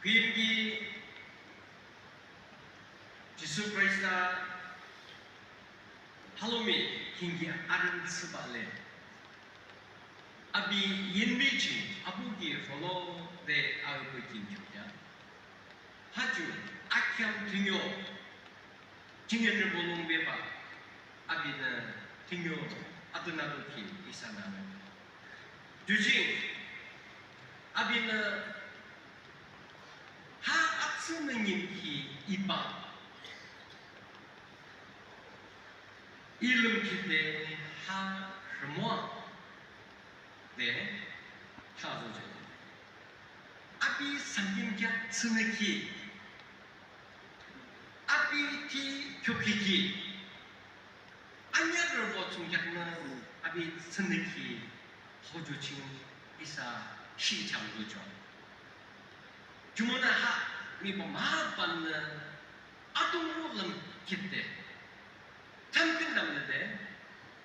비행기 지수 그리스다 할로미 킹기 아른 스발레 아비 인비치 아부기 폴로 데 아우브 킹주야 하주 아키암 등요 증연을 보는 베바 아비는 등요 아드나도키 이사나는 주진 아비는 하 악스능인키 이방 일름키데 하 르모아 네 하조제 아비 상김kia 스네키 아비 티 교키키 안야를 보충작는 아비 스네키 호주칭 이사 시장도죠 주문은 하 미보 마받는 아동으로는 기대 잠깐 남는데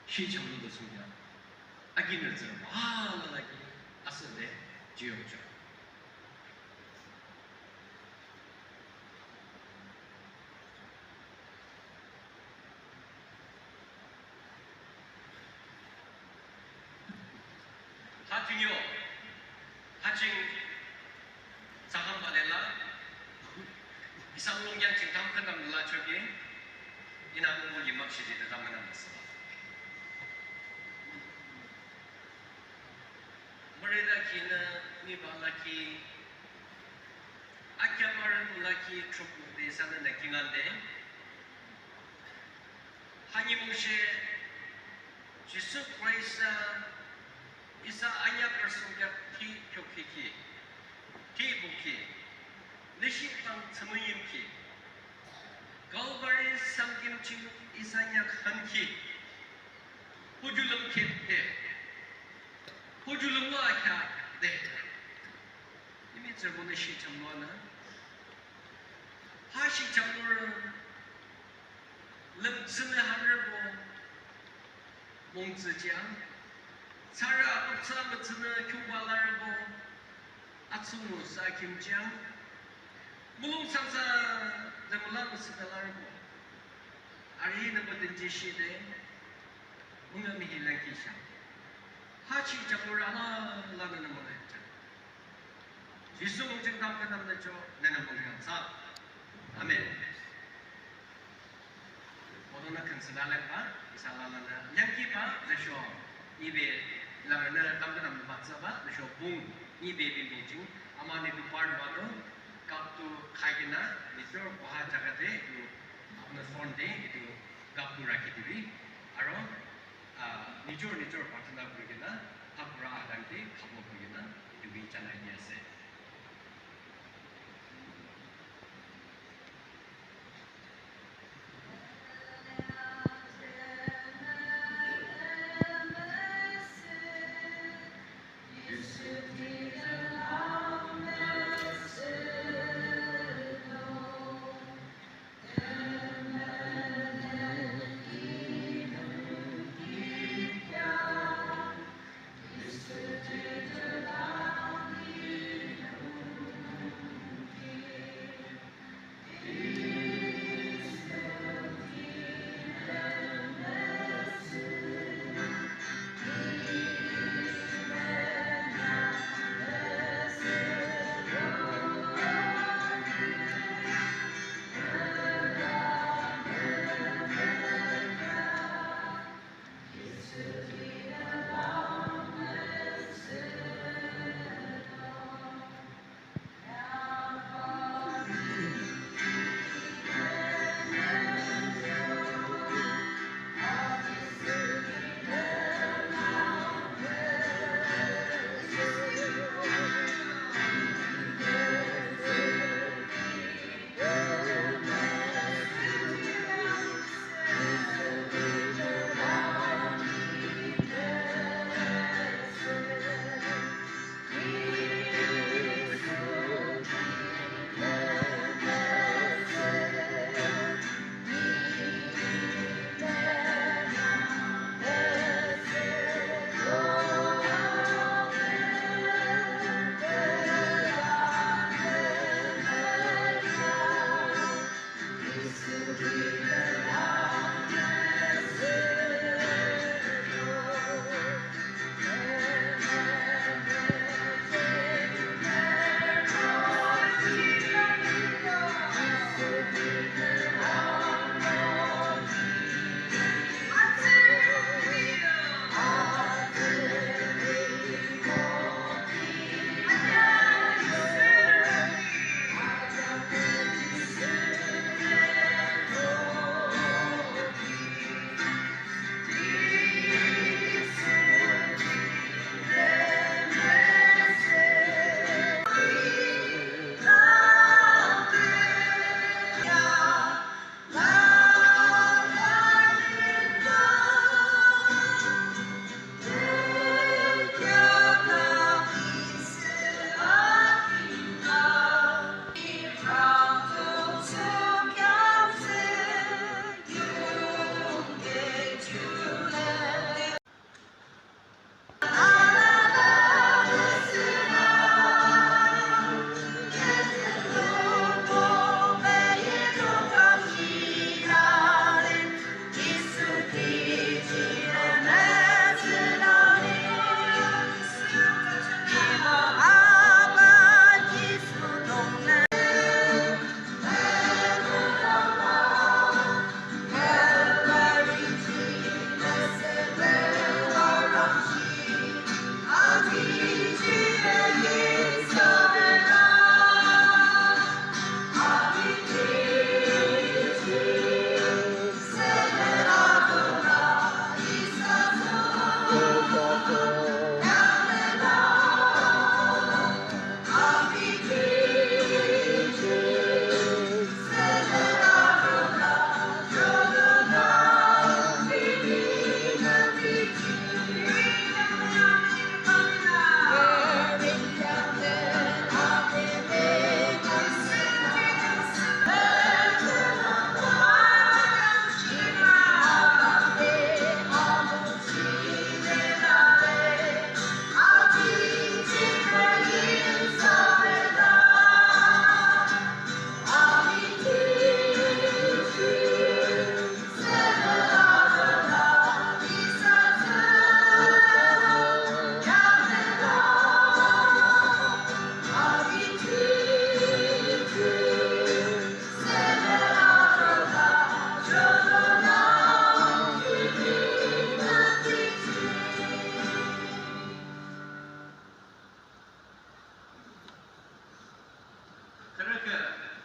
시장도도 숨겨 아기는 저 와라기 아스네 지역죠 하중요 하중 자한 바렐라 이상롱양 징탐 끝납니다 저기 이나무 임막시지도 담아놨습니다 머리다 기는 미발라키 아키아마를 몰라키 트루프 대사는 느낌한데 하니무시에 지수 크라이사 이사 아야 persoon가 티 교키키 티 부키 니시팡 tsumuyimki galvari samgimchi isanya khanki hujulum kette hujulum wakya de imi tsabone shi chamwana ha shi chamwana lam tsune harbo mongzijiang Sara Upsala Tsuna Kubalarabo Atsumu Sakim Jiang Mulung Samsa the Mulam Sidalarabo Arina Badinjishide Mungami Lankisha Hachi Jamurana Lananamoneta Jisum Jingamkanam the Jo Nanamungansa Amen Odona Kansanalaka Salalana Yankipa the show Ibe Larana Kamdanam Batsaba, the show boom, Ibe Beijing, Amani to Parvano, Kaptu Kagina, Mr. Poha Jagate, on the front day, to Kaptu Rakitivi, Aro, Nitor Patana Brigada, Hapura Adante, Kapo Brigada, to be Chanaya say. Mr.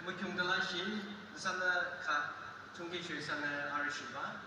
Bukyungdalashi, sana ka Chungkishu sana Arishiba.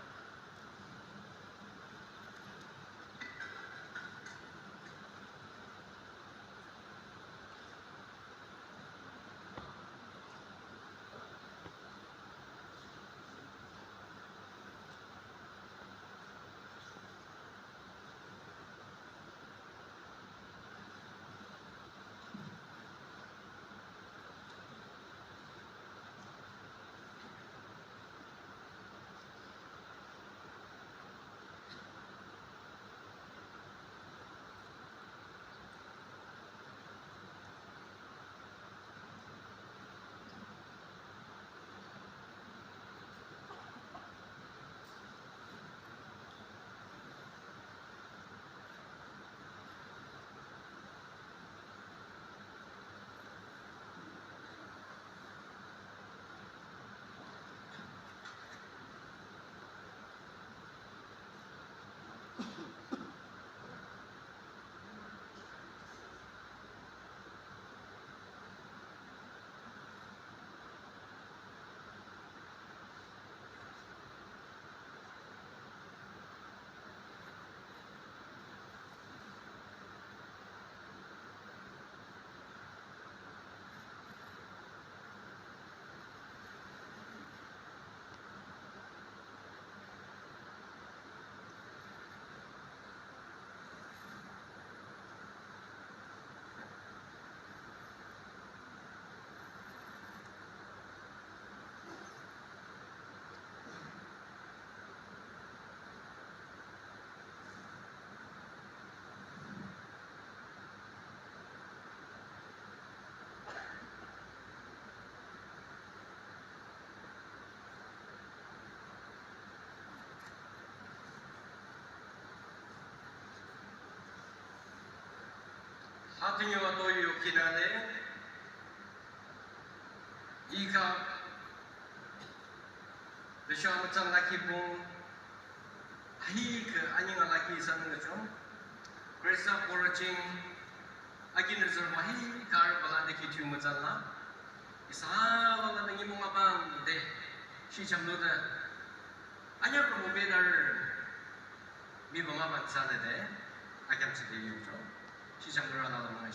Hatinyo atoyo kinale, ika besok macam laki pun, ahi ke anjing laki sana macam, kerja poracing, akin rezor mahi kar balade kitu macam lah, isah balade ni bunga bang deh, si camdo dah, anjing kamu benar, mi bunga bang sana deh, akan sedih macam. 시장 들어가다 보면